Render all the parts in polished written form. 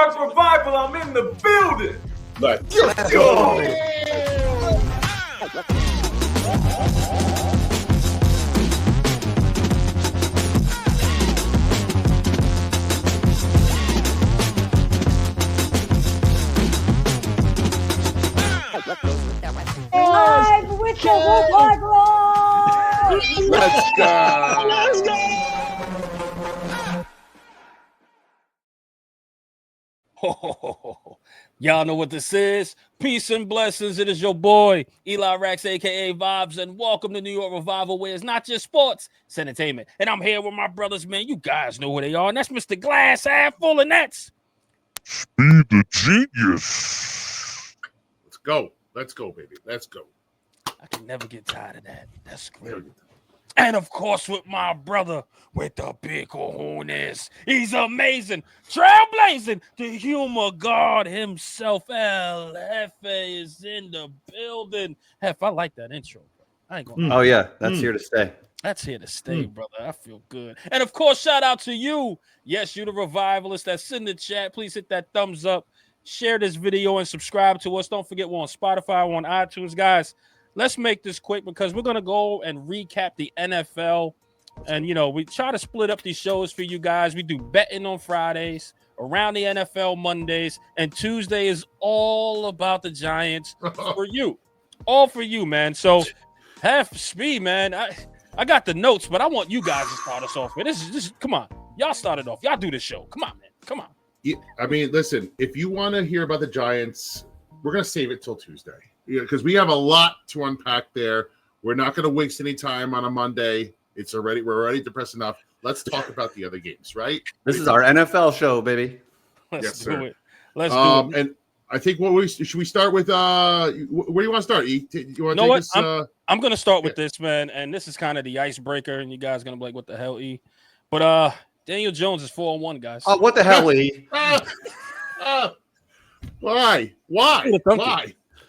York Revival, I'm in the building. Let's go. Live with the Wolf Roar! Let's go. Let's go. Y'all know what this is. Peace and blessings. It is your boy, Eli Rax, a.k.a. Vibes, and welcome to New York Revival, where it's not just sports, it's entertainment. And I'm here with my brothers, man. You guys know who they are, and that's Mr. Glass half full, and that's Speed the Genius. Let's go, baby. Let's go. I can never get tired of that. That's great. And of course, with my brother with the big cojones, he's amazing, trailblazing, the humor god himself. El Jefe is in the building. Hef, I like that intro. I ain't gonna. Oh yeah, that's here to stay. That's here to stay, brother. I feel good. And of course, shout out to you. Yes, you the revivalist that's in the chat. Please hit that thumbs up, share this video, and subscribe to us. Don't forget, we're on Spotify, we're on iTunes, guys. Let's make this quick because we're going to go and recap the NFL. And, you know, we try to split up these shows for you guys. We do betting on Fridays, around the NFL Mondays, and Tuesday is all about the Giants for you. All for you, man. So, half speed, man. I got the notes, but I want you guys to start us off. Man, this is come on. Y'all started off. Y'all do this show. Come on, man. Come on. Yeah, I mean, listen, if you want to hear about the Giants, we're going to save it till Tuesday. Yeah, because we have a lot to unpack there. We're not going to waste any time on a Monday. We're already depressed enough. Let's talk about the other games, right? This is our NFL show, baby. Let's do it. Let's do it. And I think should we start with where do you want to start? You want to take this? I'm going to start with this, man, and this is kind of the icebreaker, and you guys are going to be like, what the hell, E? But Daniel Jones is 4-1, guys. Oh, what the hell, E? Why?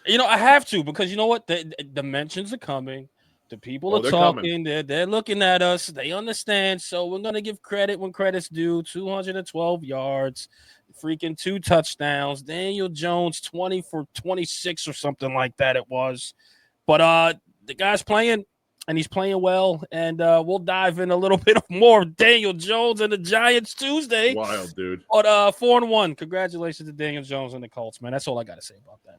You know, I have to because you know what? The mentions are coming. The people are talking. They're looking at us. They understand. So we're going to give credit when credit's due. 212 yards, freaking 2 touchdowns. Daniel Jones, 20 for 26 or something like that it was. But the guy's playing, and he's playing well. And we'll dive in a little bit more of Daniel Jones and the Giants Tuesday. Wild, dude. But 4-1. Congratulations to Daniel Jones and the Colts, man. That's all I got to say about that.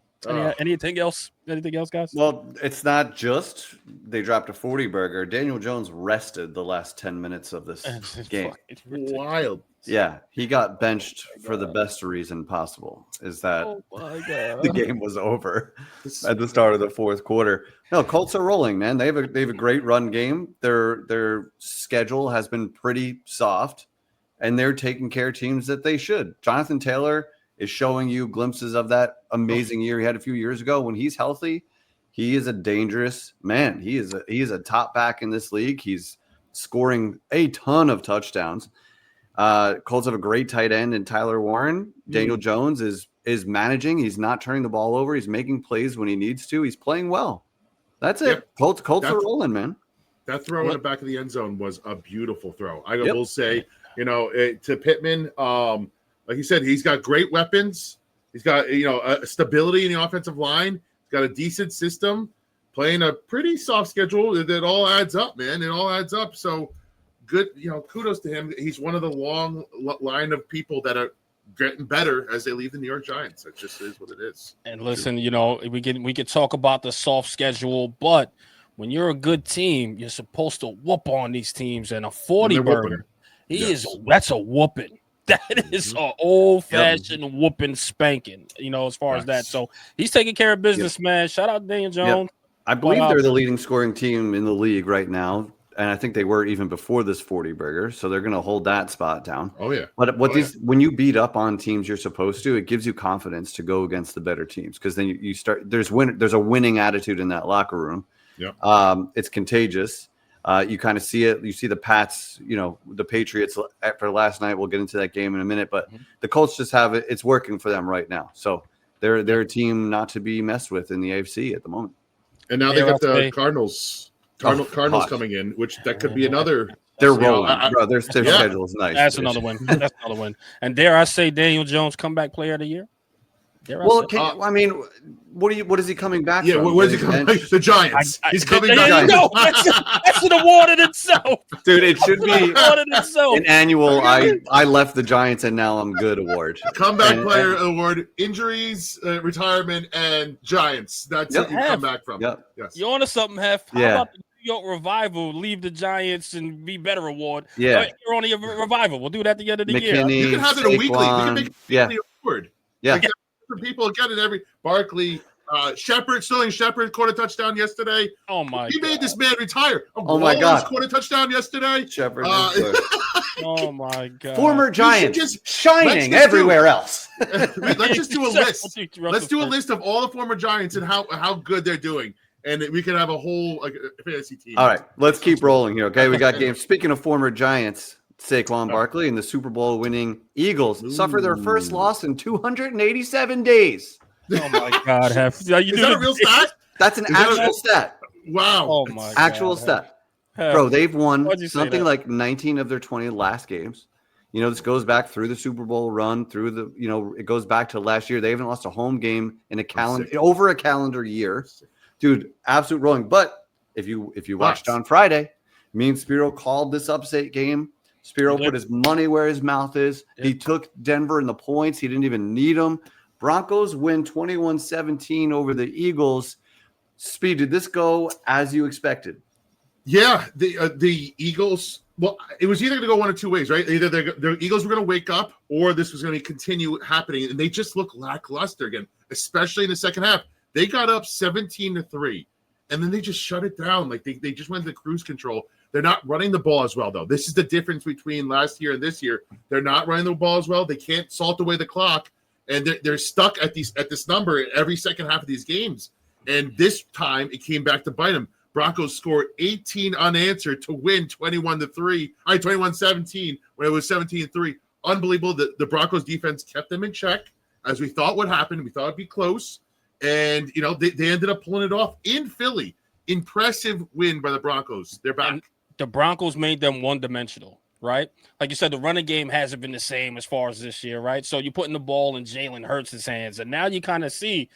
Anything else? Anything else, guys? Well, it's not just they dropped a 40 burger. Daniel Jones rested the last 10 minutes of this game. Wild. Yeah, he got benched for the best reason possible. Is that the game was over at the start of the fourth quarter. No, Colts are rolling, man. They have a great run game. Their schedule has been pretty soft, and they're taking care of teams that they should. Jonathan Taylor is showing you glimpses of that amazing year he had a few years ago. When he's healthy, he is a dangerous man. He is a top back in this league. He's scoring a ton of touchdowns. Colts have a great tight end in Tyler Warren. Daniel Jones is managing. He's not turning the ball over. He's making plays when he needs to. He's playing well. That's it. Yep. Colts are rolling, man. That throw in the back of the end zone was a beautiful throw. I will say, to Pittman, like you said, he's got great weapons. He's got, stability in the offensive line. He's got a decent system, playing a pretty soft schedule. That all adds up, man. It all adds up. So good, kudos to him. He's one of the long line of people that are getting better as they leave the New York Giants. It just is what it is. And listen, we could talk about the soft schedule, but when you're a good team, you're supposed to whoop on these teams. And a 40 burger, that's a whooping. That is an old-fashioned whooping spanking, as far as that. So he's taking care of business, man. Shout out to Daniel Jones. I believe they're the leading scoring team in the league right now. And I think they were even before this 40 burger. So they're going to hold that spot down. Oh, yeah. But when you beat up on teams you're supposed to, it gives you confidence to go against the better teams. Because then you start – there's a winning attitude in that locker room. Yeah. It's contagious. You kind of see it. You see the Pats, the Patriots after last night. We'll get into that game in a minute, but the Colts just have it. It's working for them right now. So they're a team not to be messed with in the AFC at the moment. And now they got the Cardinals. Cardinals coming in, which that could be another They're You know, rolling, bro. Their Yeah. schedule is nice. That's dude. another win. That's another win. And dare I say, Daniel Jones, comeback player of the year? Dare I Well, say? I mean, what is he coming back Yeah, from? where's he coming? The Giants. He's coming there back. you go. That's an award in itself. Dude, it should be Award in itself. an annual I left the Giants and now I'm good award. Comeback And- player award, injuries, retirement, and Giants. That's Yep. what you come back from. Yep. Yes. You on to something, Hef? How Yeah. about the New York Revival leave the Giants and be better award? Yeah. You're on the Revival. We'll do that at the end of the year. McKinney, You can have it a weekly. We can Saquon, make it yeah, the award. yeah. Like, different people get it every Barkley, Sterling Shepard caught a touchdown yesterday. Oh my He god. made this man retire. Oh, my Wallace God. Caught a touchdown yesterday. Shepard, Oh my god. former Giants just- let's shining just everywhere else. Let's just do a list. Let's do a list. list of all the former Giants and how good they're doing, and we can have a whole fantasy team. All right, let's keep rolling here. Okay, we got games. Speaking of former Giants, Saquon Barkley and the Super Bowl winning Eagles suffer their first loss in 287 days. Oh my god, Hef. Yeah, you Is do that the- a real stat? That's an Is that actual stat. Wow. Oh my Actual god, stat. Hef. Bro, they've won Why'd you say something that? like 19 of their 20 last games. You know, this goes back through the Super Bowl run, through the, it goes back to last year. They haven't lost a home game in over a calendar year. Dude, absolute rolling. But if you watched on Friday, me and Spiro called this upset game. Spiro put his money where his mouth is. He took Denver in the points. He didn't even need them. Broncos win 21-17 over the Eagles. Speed, did this go as you expected? Yeah, the Eagles. Well, it was either going to go one of two ways, right? Either the Eagles were going to wake up, or this was going to continue happening, and they just look lackluster again, especially in the second half. They got up 17-3, and then they just shut it down. Like they just went into cruise control. They're not running the ball as well, though. This is the difference between last year and this year. They're not running the ball as well. They can't salt away the clock, and they're stuck at this number every second half of these games. And this time, it came back to bite them. Broncos scored 18 unanswered to win 21-17 when it was 17-3. Unbelievable. The Broncos defense kept them in check, as we thought would happen. We thought it'd be close. And, they ended up pulling it off in Philly. Impressive win by the Broncos. They're back. And the Broncos made them one-dimensional, right? Like you said, the running game hasn't been the same as far as this year, right? So you're putting the ball in Jalen Hurts' hands, and now you kind of see,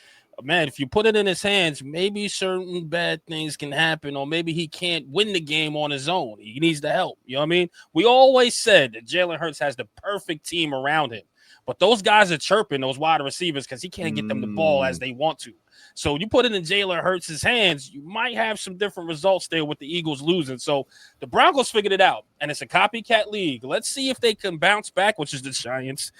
man, if you put it in his hands, maybe certain bad things can happen, or maybe he can't win the game on his own. He needs the help. You know what I mean? We always said that Jalen Hurts has the perfect team around him, but those guys are chirping, those wide receivers, because he can't get them the ball as they want to. So you put it in Jalen Hurts' hands, you might have some different results there with the Eagles losing. So the Broncos figured it out, and it's a copycat league. Let's see if they can bounce back, which is the Giants.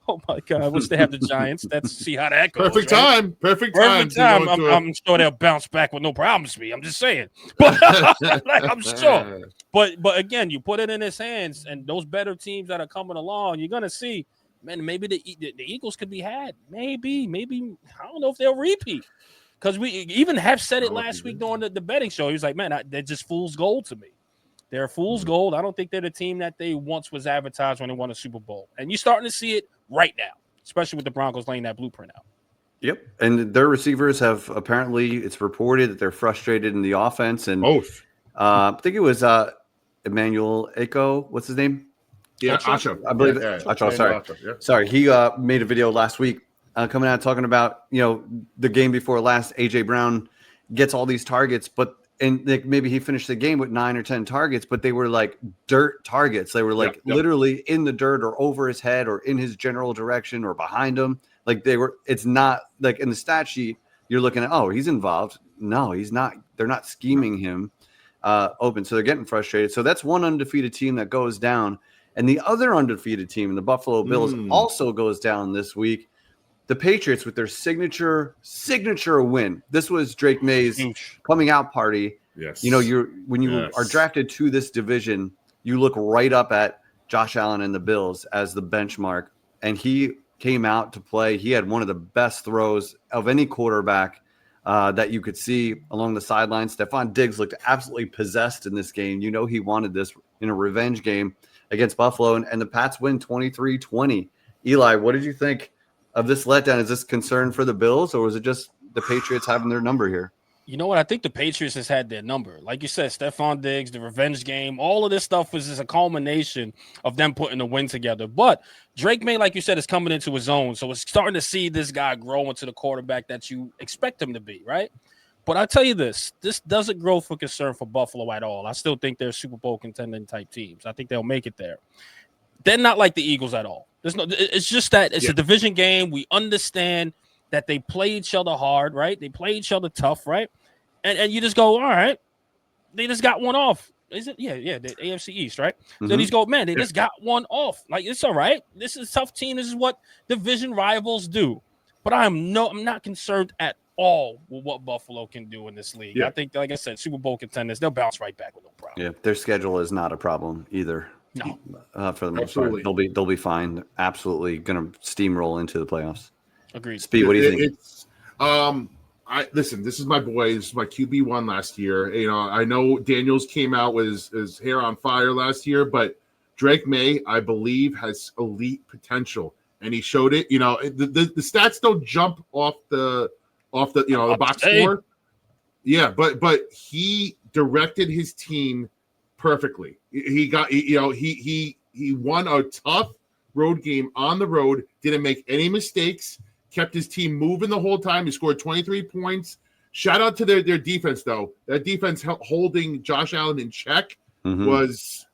Oh, my God. Wish they have the Giants. Let's see how that goes. Perfect right? time. Perfect Perfect time. time. I'm sure they'll bounce back with no problems to me. I'm just saying. But I'm sure. But again, you put it in his hands, and those better teams that are coming along, you're going to see, man, maybe the Eagles could be had. Maybe. I don't know if they'll repeat. Because we even have said it last week during the betting show. He was like, man, they're just fool's gold to me. They're fool's gold. I don't think they're the team that they once was advertised when they won a Super Bowl. And you're starting to see it right now, especially with the Broncos laying that blueprint out. Yep. And their receivers have apparently, it's reported that they're frustrated in the offense. And I think it was Emmanuel Eko. What's his name? Yeah, Acho. I believe Yeah, Acho, sorry. Acho, yeah. Sorry. He made a video last week coming out talking about, the game before last, A.J. Brown gets all these targets, and maybe he finished the game with 9 or 10 targets, but they were like dirt targets. They were like literally in the dirt or over his head or in his general direction or behind him. Like it's not like in the stat sheet, you're looking at, oh, he's involved. No, he's not. They're not scheming him open. So they're getting frustrated. So that's one undefeated team that goes down. And the other undefeated team, the Buffalo Bills, also goes down this week. The Patriots with their signature win. This was Drake May's coming out party. Yes. When you are drafted to this division, you look right up at Josh Allen and the Bills as the benchmark. And he came out to play. He had one of the best throws of any quarterback that you could see along the sidelines. Stephon Diggs looked absolutely possessed in this game. He wanted this in a revenge game against Buffalo, and the Pats win 23-20. Eli, what did you think of this letdown? Is this concern for the Bills, or was it just the Patriots having their number here? You know what? I think the Patriots has had their number. Like you said, Stephon Diggs, the revenge game, all of this stuff was just a culmination of them putting a win together. But Drake May, like you said, is coming into his own. So it's starting to see this guy grow into the quarterback that you expect him to be, right? But I'll tell you this doesn't grow for concern for Buffalo at all. I still think they're Super Bowl contending type teams. I think they'll make it there. They're not like the Eagles at all. It's just that it's a division game. We understand that they play each other hard, right? They play each other tough, right? And you just go, all right, they just got one off. Is it? Yeah, the AFC East, right? Mm-hmm. So these go, man, they just got one off. Like, it's all right. This is a tough team. This is what division rivals do. But I'm not concerned at all with what Buffalo can do in this league. I think, like I said, Super Bowl contenders, they'll bounce right back with no problem. Yeah, their schedule is not a problem either. No, for the most part, they'll be fine. Absolutely, going to steamroll into the playoffs. Agreed. Speed, what do you think? Listen, this is my boy. This is my QB1 last year. You know, I know Daniels came out with his hair on fire last year, but Drake May, I believe, has elite potential, and he showed it. You know, the stats don't jump off the the box score. Yeah, but he directed his team perfectly. He won a tough road game on the road. Didn't make any mistakes. Kept his team moving the whole time. He scored 23 points. Shout out to their defense, though. That defense holding Josh Allen in check was,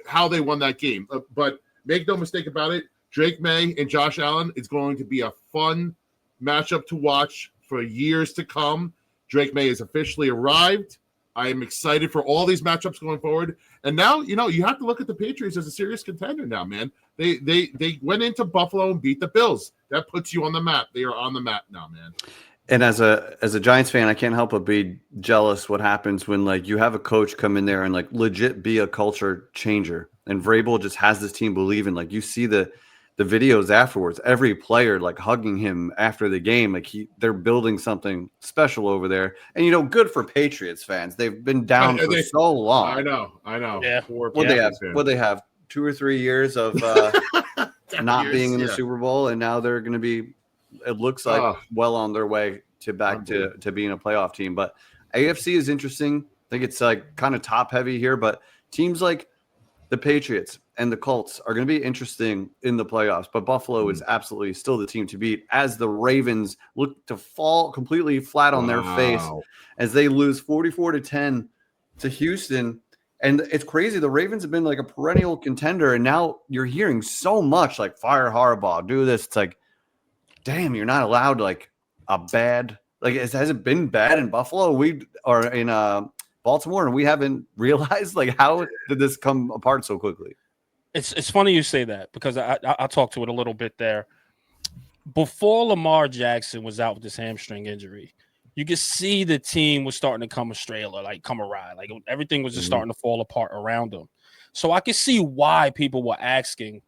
how they won that game. But make no mistake about it, Drake May and Josh Allen is going to be a fun matchup to watch for years to come. Drake May has officially arrived. I am excited for all these matchups going forward. And now, you have to look at the Patriots as a serious contender now, man. They went into Buffalo and beat the Bills. That puts you on the map. They are on the map now, man. And as a Giants fan, I can't help but be jealous what happens when you have a coach come in there and legit be a culture changer. And Vrabel just has this team believing. You see the videos afterwards, every player hugging him after the game, they're building something special over there. And good for Patriots fans. They've been down for so long. I know. Yeah. What they have 2 or 3 years of not being in the Super Bowl, and now they're going to be. It looks like well on their way to being a playoff team. But AFC is interesting. I think it's kind of top heavy here, but teams like the Patriots and the Colts are going to be interesting in the playoffs, but Buffalo is absolutely still the team to beat as the Ravens look to fall completely flat on their face as they lose 44-10 to Houston. And it's crazy. The Ravens have been a perennial contender, and now you're hearing so much fire Harbaugh, do this. It's damn, you're not allowed a bad has it been bad in Buffalo? We are in Baltimore, and we haven't realized how did this come apart so quickly? It's funny you say that because I'll talk to it a little bit there. Before Lamar Jackson was out with this hamstring injury, you could see the team was starting to come astray, come awry. Everything was just starting to fall apart around them. So I could see why people were asking,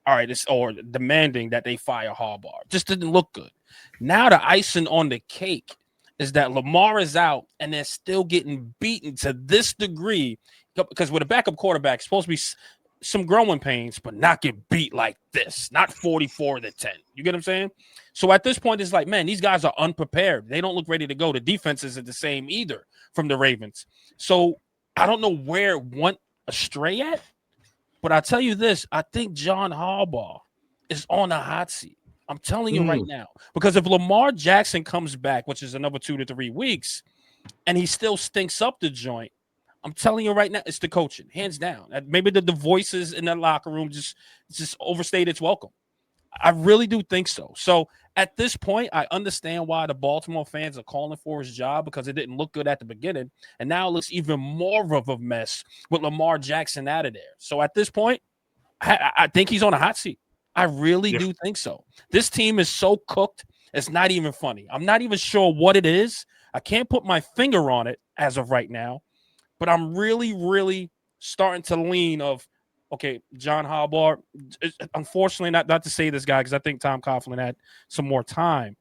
all right, or demanding that they fire Harbaugh. It just didn't look good. Now the icing on the cake is that Lamar is out and they're still getting beaten to this degree because with a backup quarterback, it's supposed to be some growing pains, but not get beat like this, not 44-10. You get what I'm saying? So at this point, it's man, these guys are unprepared. They don't look ready to go. The defense isn't the same either from the Ravens. So I don't know where it went astray at, but I'll tell you this. I think John Harbaugh is on a hot seat. I'm telling you right now, because if Lamar Jackson comes back, which is another 2 to 3 weeks, and he still stinks up the joint, I'm telling you right now, it's the coaching, hands down. Maybe the voices in that locker room just overstayed its welcome. I really do think so. So at this point, I understand why the Baltimore fans are calling for his job because it didn't look good at the beginning, and now it looks even more of a mess with Lamar Jackson out of there. So at this point, I think he's on a hot seat. I really do think so. This team is so cooked, it's not even funny. I'm not even sure what it is. I can't put my finger on it as of right now, but I'm really, really starting to lean of, okay, John Harbaugh, unfortunately, not to say this guy because I think Tom Coughlin had some more time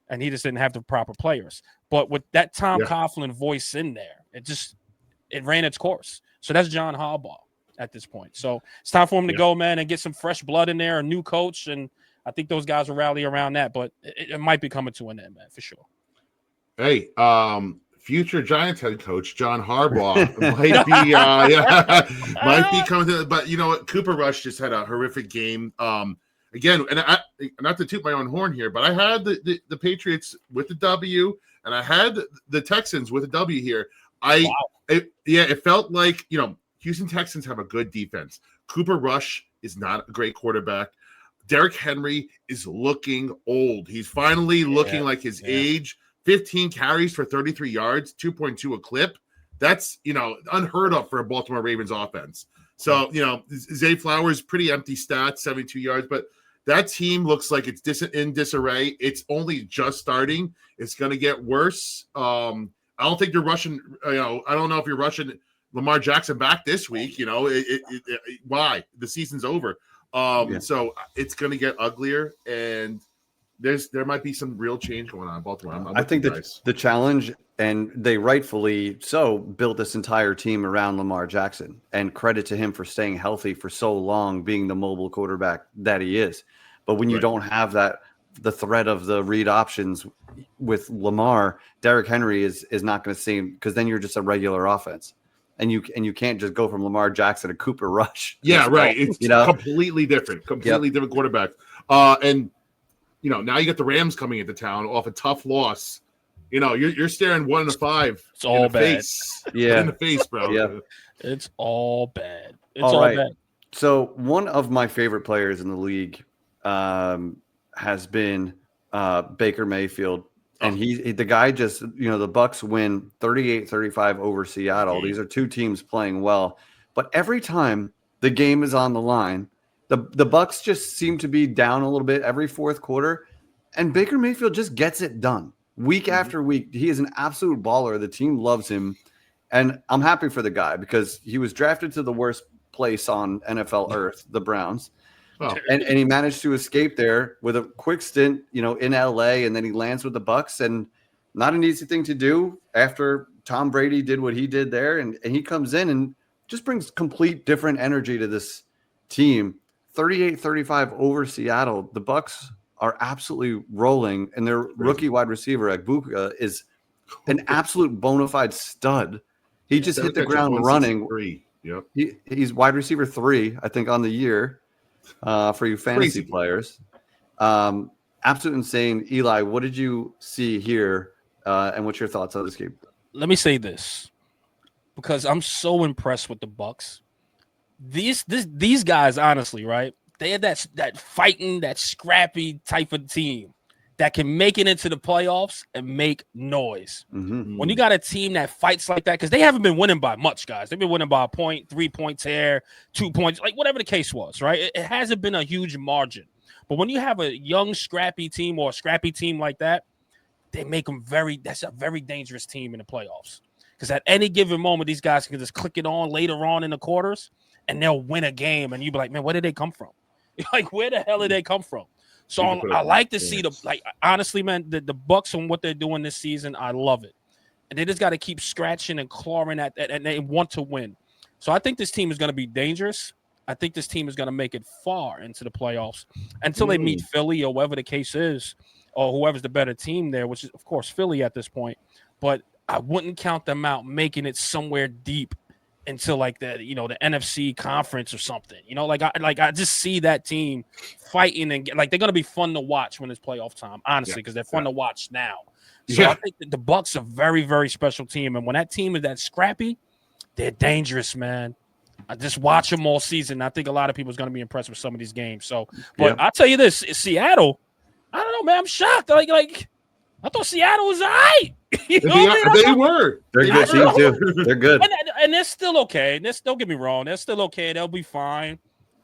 and he just didn't have the proper players. But with that Tom Coughlin voice in there, it ran its course. So that's John Harbaugh at this point. So it's time for him to go, man, and get some fresh blood in there, a new coach, and I think those guys will rally around that. But it might be coming to an end, man, for sure. Hey, future Giants head coach John Harbaugh might be coming to. But you know what? Cooper Rush just had a horrific game. Again, and I not to toot my own horn here, but I had the Patriots with the W, and I had the Texans with a W here. It felt like Houston Texans have a good defense. Cooper Rush is not a great quarterback. Derrick Henry is looking old. He's finally looking like his age. 15 carries for 33 yards, 2.2 a clip. That's, unheard of for a Baltimore Ravens offense. So, Zay Flowers, pretty empty stats, 72 yards, but that team looks like it's in disarray. It's only just starting. It's going to get worse. I don't think you're rushing, I don't know if you're rushing Lamar Jackson back this week. Why? The season's over. So it's going to get uglier, and there might be some real change going on in Baltimore. I think that the challenge, and they rightfully so built this entire team around Lamar Jackson, and credit to him for staying healthy for so long, being the mobile quarterback that he is. But when you don't have the threat of the read options with Lamar, Derrick Henry is not going to seem, because then you're just a regular offense. And you can't just go from Lamar Jackson to Cooper Rush. Yeah, right. It's completely different. Different quarterback. And now you get the Rams coming into town off a tough loss. You're staring 1-5. It's all bad. Face. Yeah, in the face, bro. Yeah, it's all bad. It's all bad. So one of my favorite players in the league has been Baker Mayfield. And the guy just, the Bucs win 38-35 over Seattle. These are two teams playing well. But every time the game is on the line, the Bucs just seem to be down a little bit every fourth quarter. And Baker Mayfield just gets it done week after week. He is an absolute baller. The team loves him. And I'm happy for the guy because he was drafted to the worst place on NFL Earth, the Browns. Oh. And he managed to escape there with a quick stint, in LA, and then he lands with the Bucs, and not an easy thing to do after Tom Brady did what he did there. And he comes in and just brings complete different energy to this team. 38-35 over Seattle. The Bucs are absolutely rolling, and their rookie wide receiver, Agbuka, is an absolute bona fide stud. He just hit the ground running. Yep. He's wide receiver 3, I think, on the year. For you fantasy players. Absolute insane. Eli, what did you see here? And what's your thoughts on this game? Let me say this, because I'm so impressed with the Bucs. These guys, honestly, right? They have that fighting, that scrappy type of team that can make it into the playoffs and make noise. Mm-hmm. When you got a team that fights like that, because they haven't been winning by much, guys. They've been winning by a point, 3 points here, 2 points, like whatever the case was, right? It hasn't been a huge margin. But when you have a young, scrappy team or a scrappy team like that, they make them that's a very dangerous team in the playoffs. Because at any given moment, these guys can just click it on later on in the quarters, and they'll win a game. And you'll be like, man, where did they come from? Like, where the hell did they come from? So I like to see honestly, man, the Bucs and what they're doing this season. I love it. And they just got to keep scratching and clawing at that, and they want to win. So I think this team is going to be dangerous. I think this team is going to make it far into the playoffs until they meet Philly or whatever the case is, or whoever's the better team there, which is, of course, Philly at this point. But I wouldn't count them out making it somewhere deep until the NFC conference or something, I just see that team fighting and they're going to be fun to watch when it's playoff time, honestly, because they're fun to watch now. So I think that the Bucs are a very, very special team. And when that team is that scrappy, they're dangerous, man. I just watch them all season. I think a lot of people are going to be impressed with some of these games. So, but I'll tell you this, Seattle, I don't know, man. I'm shocked. Like I thought Seattle was all right. They were. They're good team too. They're good. And they're still okay. Don't get me wrong. They're still okay. They'll be fine.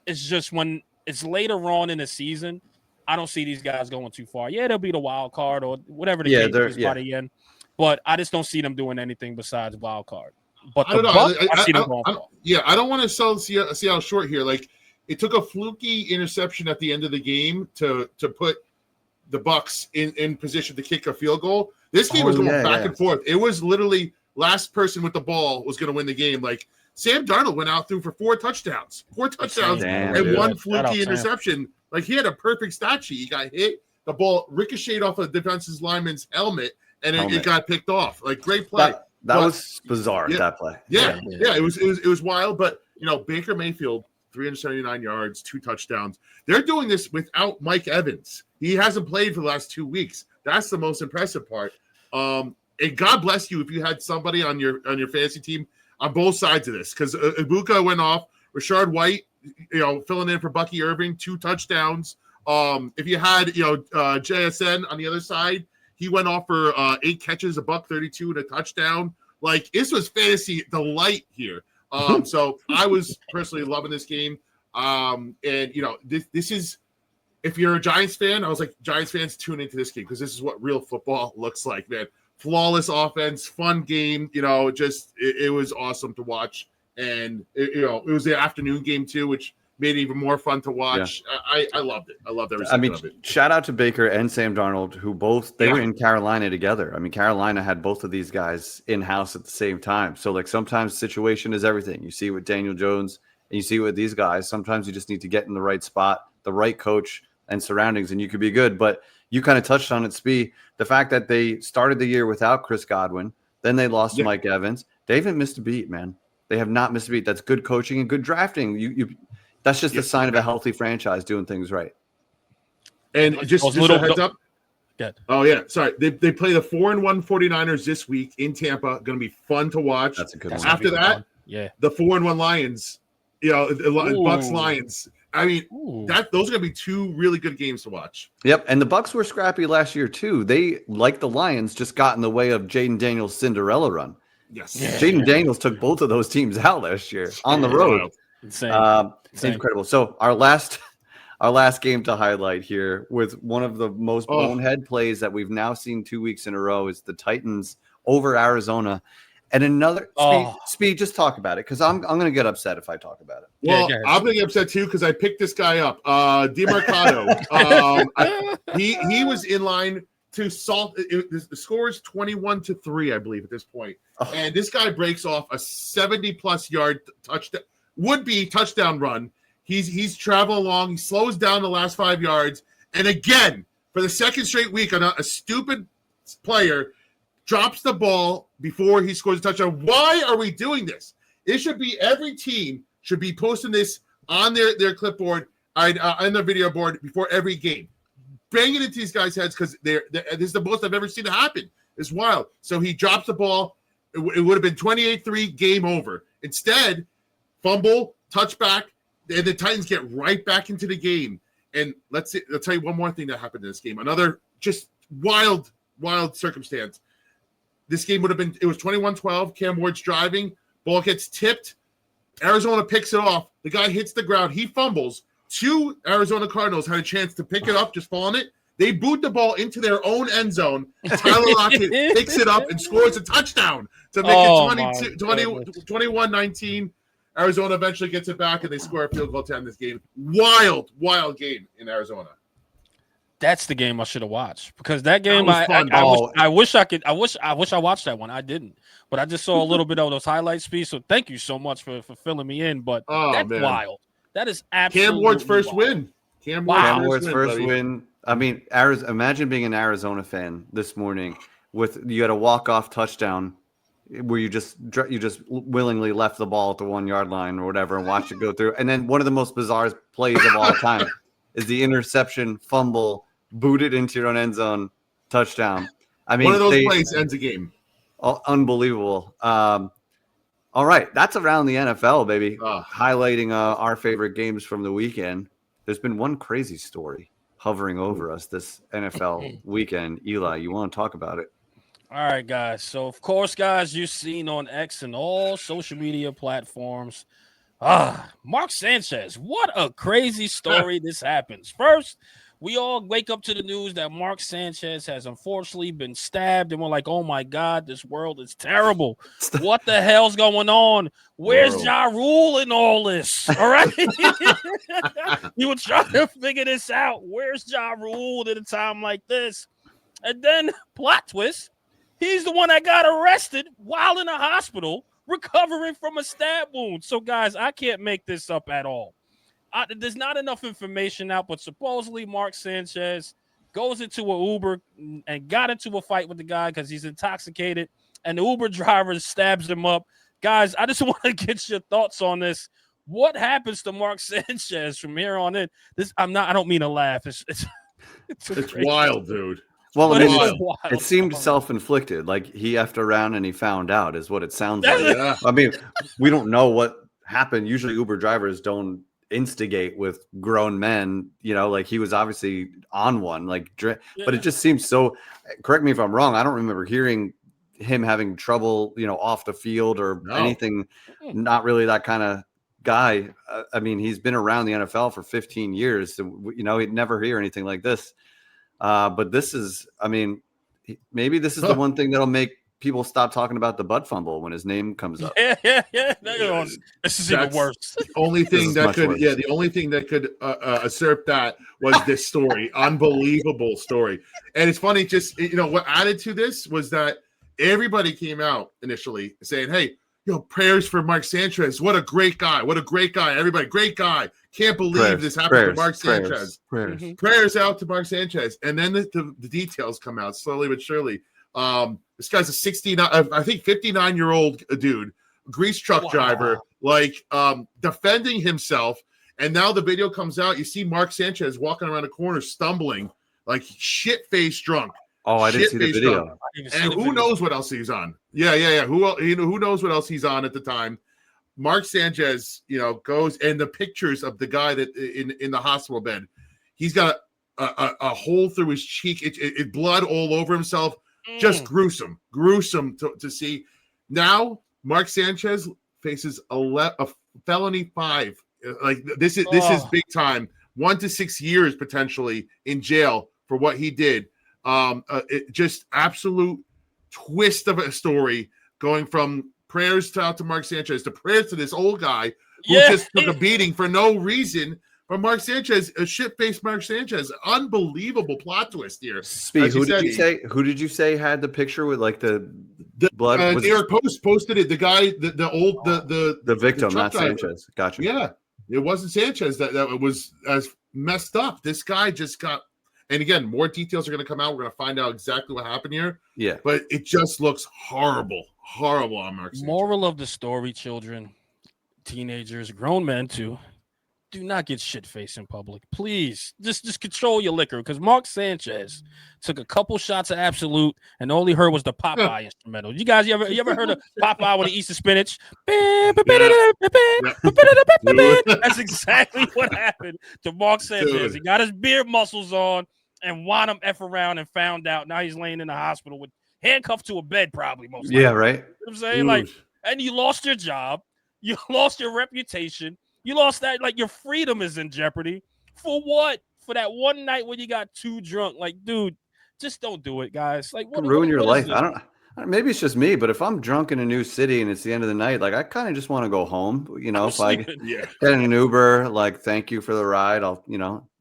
It's just when it's later on in the season, I don't see these guys going too far. Yeah, they'll be the wild card or whatever the case is by the end. But I just don't see them doing anything besides wild card. But the Bucs, I see them going far. Yeah, I don't want to sell Seattle short here. Like, it took a fluky interception at the end of the game to put the Bucs in position to kick a field goal. This game was going back and forth. It was literally last person with the ball was going to win the game. Like, Sam Darnold went out through for 4 touchdowns and one fluky interception. Like, he had a perfect stat sheet. He got hit. The ball ricocheted off a defensive lineman's helmet and it Helmet. got picked off. Like great play. That was bizarre. Yeah. That play. Yeah, it was wild. But Baker Mayfield, 379 yards, 2 touchdowns. They're doing this without Mike Evans. He hasn't played for the last 2 weeks. That's the most impressive part. And God bless you if you had somebody on your fantasy team on both sides of this, because Ibuka went off. Rashard White, filling in for Bucky Irving, 2 touchdowns. If you had JSN on the other side, he went off for 8 catches, $132 and a touchdown. Like, this was fantasy delight here. So I was personally loving this game. And this is, if you're a Giants fan, I was like, Giants fans, tune into this game because this is what real football looks like, man. Flawless offense, fun game. It was awesome to watch. And it was the afternoon game too, which made it even more fun to watch. Yeah. I loved it. I loved every second of it. Shout out to Baker and Sam Darnold, who both were in Carolina together. I mean, Carolina had both of these guys in house at the same time. So like sometimes situation is everything. You see with Daniel Jones and you see with these guys. Sometimes you just need to get in the right spot, the right coach and surroundings, and you could be good. But you kind of touched on it, Spee. The fact that they started the year without Chris Godwin, then they lost Mike Evans. They haven't missed a beat, man. They have not missed a beat. That's good coaching and good drafting. That's just a sign of a healthy franchise doing things right. And just a heads up. Good. Oh, yeah. Sorry. They play the 4-1 49ers this week in Tampa. Going to be fun to watch. That's a good one. After that, the 4-1 Lions, Bucks Lions. I mean, those are going to be 2 really good games to watch. Yep, and the Bucks were scrappy last year too. They, like the Lions, just got in the way of Jaden Daniels' Cinderella run. Yes, Jaden Daniels took both of those teams out last year on the road. Insane. Incredible. So our last game to highlight here with one of the most bonehead plays that we've now seen 2 weeks in a row is the Titans over Arizona. And another Speed, just talk about it because I'm going to get upset if I talk about it. Well, I'm going to get upset too because I picked this guy up, DeMarcado. He was in line to salt. The score is 21-3, I believe, at this point. And this guy breaks off a 70+ yard touchdown, would-be touchdown run. He's traveling along. He slows down the last 5 yards, and again for the second straight week, a stupid player drops the ball before he scores a touchdown. Why are we doing this? It should be every team should be posting this on their clipboard, on their video board before every game. Bang it into these guys' heads because this is the most I've ever seen it happen. It's wild. So he drops the ball. It would have been 28-3, game over. Instead, fumble, touchback, and the Titans get right back into the game. And I'll tell you one more thing that happened in this game. Another just wild circumstance. This game would have been, it was 21-12. Cam Ward's driving. Ball gets tipped. Arizona picks it off. The guy hits the ground. He fumbles. 2 Arizona Cardinals had a chance to pick it up, just fall on it. They boot the ball into their own end zone. Tyler Lockett picks it up and scores a touchdown to make it 21-19. Arizona eventually gets it back, and they score a field goal to end this game. Wild game in Arizona. That's the game I should have watched because that game I wish I watched that one. I didn't, but I just saw a little bit of those highlights piece. So thank you so much for filling me in. But that's wild. That is absolutely Cam Ward's first win. Cam Ward's first win. I mean, imagine being an Arizona fan this morning you had a walk-off touchdown where you just willingly left the ball at the 1 yard line or whatever and watched it go through. And then one of the most bizarre plays of all time is the interception, fumble, booted into your own end zone, touchdown. I mean, one of those plays ends a game. Unbelievable. All right, that's around the NFL, baby. Highlighting our favorite games from the weekend. There's been one crazy story hovering over us this NFL weekend. Eli, you want to talk about it? All right, guys. So, of course, guys, you've seen on X and all social media platforms. Mark Sanchez. What a crazy story this happens. First, we all wake up to the news that Mark Sanchez has unfortunately been stabbed, and we're like, oh, my God, this world is terrible. What the hell's going on? Where's Ja Rule in all this? All right? You were trying to figure this out. Where's Ja Rule at a time like this? And then, plot twist, he's the one that got arrested while in a hospital recovering from a stab wound. So, guys, I can't make this up at all. There's not enough information out, but supposedly Mark Sanchez goes into an Uber and got into a fight with the guy because he's intoxicated, and the Uber driver stabs him up. Guys, I just want to get your thoughts on this. What happens to Mark Sanchez from here on in? I don't mean to laugh. It's wild, dude. Well, I mean, it seemed self-inflicted. Like he effed around and he found out, is what it sounds like. Yeah. I mean, we don't know what happened. Usually, Uber drivers don't instigate with grown men. You know, like he was obviously on one. Like, but it just seems so. Correct me if I'm wrong. I don't remember hearing him having trouble, off the field or anything. Not really that kind of guy. I mean, he's been around the NFL for 15 years. So, he'd never hear anything like this. But this is, I mean, maybe this is the one thing that'll make people stop talking about the butt fumble when his name comes up. Yeah. This is even worse. The only thing that could usurp that was this story. Unbelievable story. And it's funny, just, what added to this was that everybody came out initially saying, hey, prayers for Mark Sanchez. What a great guy. Everybody, great guy. Can't believe this happened to Mark Sanchez. Prayers out to Mark Sanchez. And then the details come out slowly but surely. This guy's a 59-year-old dude, grease truck driver, defending himself. And now the video comes out. You see Mark Sanchez walking around a corner, stumbling, like shit-faced drunk. Oh, I didn't see the video. And who knows what else he's on? Yeah. Who knows what else he's on at the time? Mark Sanchez, goes, and the pictures of the guy that in the hospital bed, he's got a hole through his cheek, it blood all over himself. Just gruesome to see. Now Mark Sanchez faces a felony 5. Like this is big time. 1 to 6 years potentially in jail for what he did. Just absolute twist of a story, going from prayers out to Mark Sanchez to prayers to this old guy who just took a beating for no reason from Mark Sanchez, a shit-faced Mark Sanchez. Unbelievable plot twist here. Speed, who did you say had the picture with like the blood? New York Post posted it. The guy, the victim, not Sanchez. Gotcha. Yeah, it wasn't Sanchez that was as messed up. This guy just got. And again, more details are going to come out. We're going to find out exactly what happened here. Yeah. But it just looks horrible on Mark Sanchez. Moral of the story, children, teenagers, grown men too, do not get shit-faced in public. Please, just control your liquor, because Mark Sanchez took a couple shots of Absolute, and all he heard was the Popeye instrumental. You guys, you ever heard of Popeye with the Easter spinach? That's exactly what happened to Mark Sanchez. He got his beard muscles on and wound him F around and found out. Now he's laying in the hospital with handcuffed to a bed, probably most likely. Yeah, right. You know what I'm saying? And you lost your job, you lost your reputation, you lost that, your freedom is in jeopardy. For what? For that one night when you got too drunk. Dude, just don't do it, guys. Ruin your life. I don't. Maybe it's just me, but if I'm drunk in a new city and it's the end of the night, I kind of just want to go home. If I get in an Uber, thank you for the ride. I'll,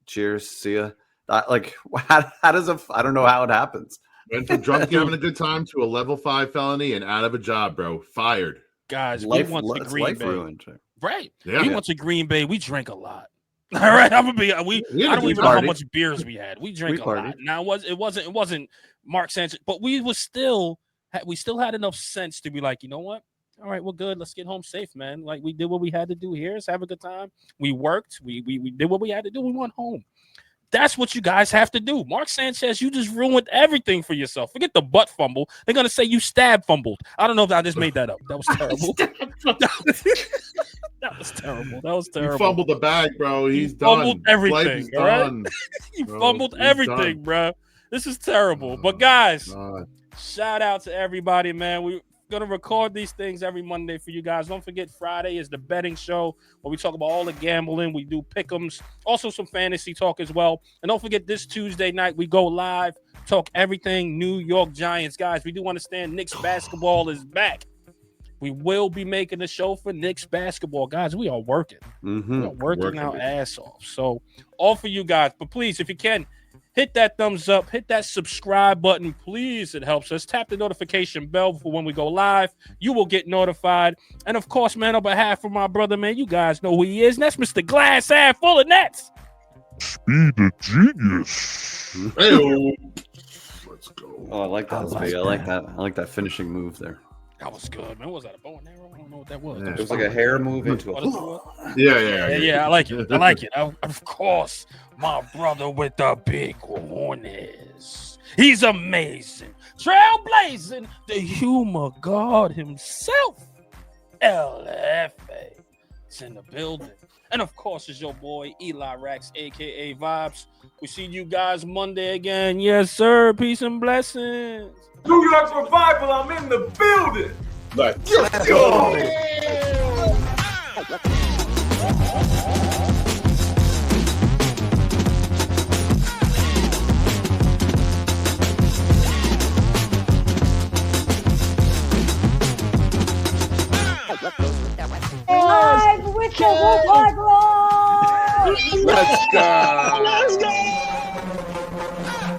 cheers, see ya. How does I don't know how it happens. Went from drunk having a good time to a level 5 felony and out of a job, bro. Fired. Guys, we went to Green Bay. Ruined. Right. Yeah. We went to Green Bay. We drank a lot. All right. I don't even know how much beers we had. We drank a lot. Now it wasn't Mark Sanchez, but we still had enough sense to be like, you know what? All right, we're good. Let's get home safe, man. We did what we had to do here. Let's have a good time. We worked. We did what we had to do. We went home. That's what you guys have to do. Mark Sanchez, you just ruined everything for yourself. Forget the butt fumble. They're going to say you fumbled. I don't know if I just made that up. That was terrible. That was terrible. You fumbled the bag, bro. He's done. Fumbled everything. All right? You fumbled everything, bro. This is terrible. But guys, shout out to everybody, man. We're going to record these things every Monday for you guys. Don't forget, Friday is the betting show where we talk about all the gambling. We do pick'ems, also some fantasy talk as well. And don't forget, this Tuesday night, we go live, talk everything New York Giants. Guys, we do understand Knicks basketball is back. We will be making a show for Knicks basketball. Guys, we are working. We are working our ass off. So all for you guys. But please, if you can, hit that thumbs up, hit that subscribe button, please. It helps us. Tap the notification bell for when we go live. You will get notified. And of course, man, on behalf of my brother, man, you guys know who he is. And that's Mr. Glass Half Full of Nets. Speed the Genius. Hey-o. Let's go. Oh, I like that. I like that. I like that finishing move there. That was good, man. What was that, a bow and arrow? I don't know what that was. Yeah. It was like a hair move into a. Yeah. I like it. I like it. Of course, my brother with the big horns. He's amazing. Trailblazing, the humor god himself. LFA. It's in the building. And of course, it's your boy Eli Rax, aka Vibes. We see you guys Monday again. Yes, sir. Peace and blessings. New York Revival, I'm in the building. Let's go. Live with the Wolf High Ground. Let's go. Let's go.